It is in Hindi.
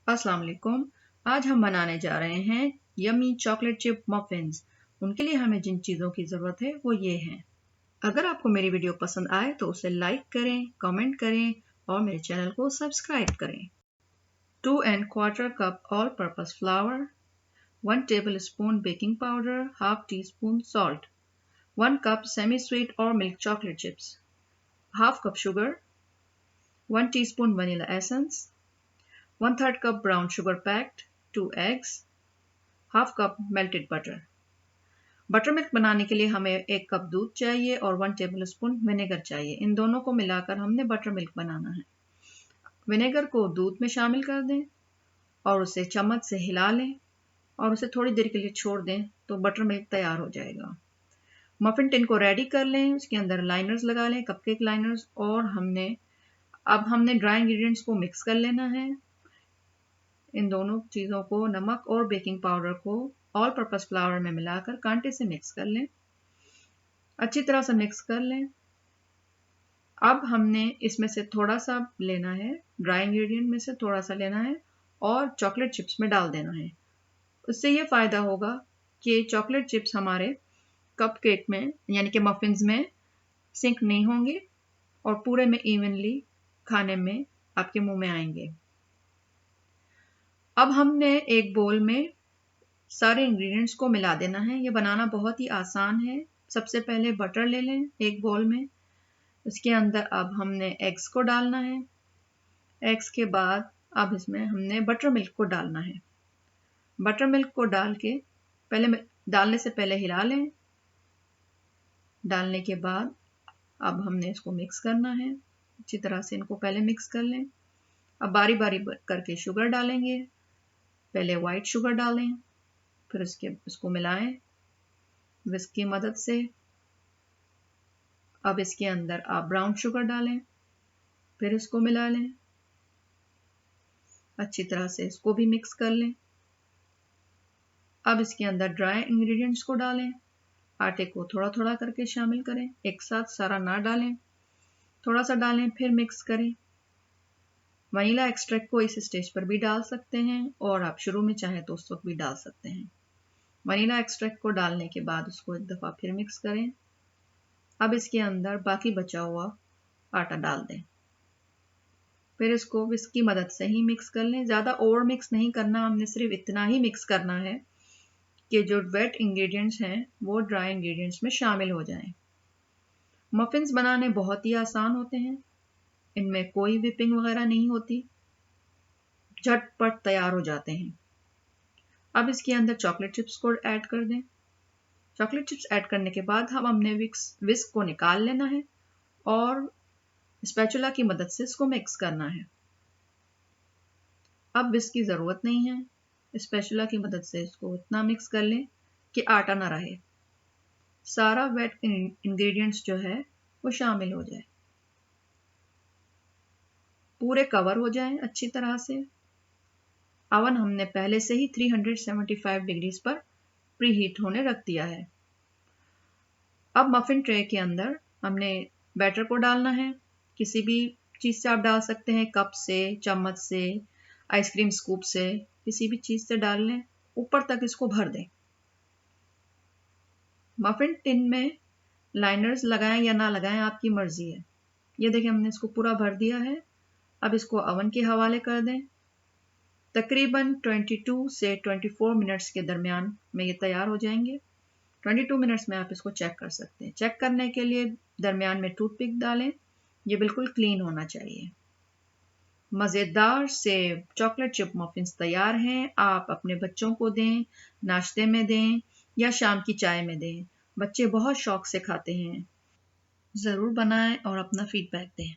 अस्सलाम वालेकुम। आज हम बनाने जा रहे हैं यमी चॉकलेट चिप मफिन्स। उनके लिए हमें जिन चीज़ों की ज़रूरत है वो ये हैं। अगर आपको मेरी वीडियो पसंद आए तो उसे लाइक करें, कमेंट करें और मेरे चैनल को सब्सक्राइब करें। 2 1/4 cup all purpose flour, 1 tablespoon baking powder, half teaspoon salt, 1 cup semi sweet और milk chocolate chips, half cup sugar, 1 teaspoon vanilla essence, 1/3 cup brown sugar packed, 2 eggs, half cup melted butter. Buttermilk बनाने के लिए हमें 1 कप दूध चाहिए और 1 टेबलस्पून विनेगर चाहिए। इन दोनों को मिलाकर हमने बटर मिल्क बनाना है। विनेगर को दूध में शामिल कर दें और उसे चम्मच से हिला लें और उसे थोड़ी देर के लिए छोड़ दें तो बटर मिल्क तैयार हो जाएगा। मफिन टिन को रेडी कर लें, उसके अंदर लाइनर्स लगा लें, कपकेक लाइनर्स, और अब हमने ड्राई इंग्रेडिएंट्स को मिक्स कर लेना है। इन दोनों चीज़ों को, नमक और बेकिंग पाउडर को ऑल पर्पस फ्लावर में मिलाकर कांटे से मिक्स कर लें। अच्छी तरह से मिक्स कर लें। अब हमने इसमें से थोड़ा सा लेना है, ड्राई इंग्रेडिएंट में से थोड़ा सा लेना है और चॉकलेट चिप्स में डाल देना है। उससे ये फ़ायदा होगा कि चॉकलेट चिप्स हमारे कपकेक में यानी कि मफिन्स में सिंक नहीं होंगे और पूरे में इवनली खाने में आपके मुंह में आएंगे। अब हमने एक बोल में सारे इंग्रेडिएंट्स को मिला देना है। ये बनाना बहुत ही आसान है। सबसे पहले बटर ले लें एक बोल में, उसके अंदर अब हमने एग्स को डालना है। एग्स के बाद अब इसमें हमने बटर मिल्क को डालना है। बटर मिल्क को डालने से पहले हिला लें। डालने के बाद अब हमने इसको मिक्स करना है। अच्छी तरह से इनको पहले मिक्स कर लें। अब बारी बारी करके शुगर डालेंगे। पहले वाइट शुगर डालें, फिर इसको मिलाएं विस्क की मदद से। अब इसके अंदर आप ब्राउन शुगर डालें, फिर इसको मिला लें। अच्छी तरह से इसको भी मिक्स कर लें। अब इसके अंदर ड्राई इंग्रेडिएंट्स को डालें। आटे को थोड़ा थोड़ा करके शामिल करें, एक साथ सारा ना डालें, थोड़ा सा डालें फिर मिक्स करें। वनीला एक्सट्रैक्ट को इस स्टेज पर भी डाल सकते हैं और आप शुरू में चाहें तो उस वक्त भी डाल सकते हैं। वनीला एक्सट्रैक्ट को डालने के बाद उसको एक दफ़ा फिर मिक्स करें। अब इसके अंदर बाकी बचा हुआ आटा डाल दें, फिर इसको विस्क की मदद से ही मिक्स कर लें। ज़्यादा ओवर मिक्स नहीं करना, हमने सिर्फ इतना ही मिक्स करना है कि जो वेट इंग्रेडिएंट्स हैं वो ड्राई इंग्रेडिएंट्स में शामिल हो जाएं। मफिन्स बनाने बहुत ही आसान होते हैं, इनमें कोई विपिंग वगैरह नहीं होती, झटपट तैयार हो जाते हैं। अब इसके अंदर चॉकलेट चिप्स को ऐड कर दें। चॉकलेट चिप्स ऐड करने के बाद हमने विस्क को निकाल लेना है और स्पैचुला की मदद से इसको मिक्स करना है। अब विस्क की ज़रूरत नहीं है, स्पैचुला की मदद से इसको इतना मिक्स कर लें कि आटा ना रहे, सारा वेट इंग्रेडिएंट्स जो है वो शामिल हो जाए, पूरे कवर हो जाए अच्छी तरह से। ओवन हमने पहले से ही 375 डिग्रीज पर प्री हीट होने रख दिया है। अब मफिन ट्रे के अंदर हमने बैटर को डालना है। किसी भी चीज़ से आप डाल सकते हैं, कप से, चम्मच से, आइसक्रीम स्कूप से, किसी भी चीज़ से डाल लें। ऊपर तक इसको भर दें। मफिन टिन में लाइनर्स लगाएं या ना लगाएं, आपकी मर्जी है। ये देखिए हमने इसको पूरा भर दिया है। अब इसको ओवन के हवाले कर दें। तकरीबन 22 से 24 मिनट्स के दरमियान में ये तैयार हो जाएंगे। 22 मिनट्स में आप इसको चेक कर सकते हैं। चेक करने के लिए दरमियान में टूथपिक डालें, ये बिल्कुल क्लीन होना चाहिए। मज़ेदार से चॉकलेट चिप मफिन्स तैयार हैं। आप अपने बच्चों को दें, नाश्ते में दें या शाम की चाय में दें। बच्चे बहुत शौक से खाते हैं। ज़रूर बनाएं और अपना फीडबैक दें।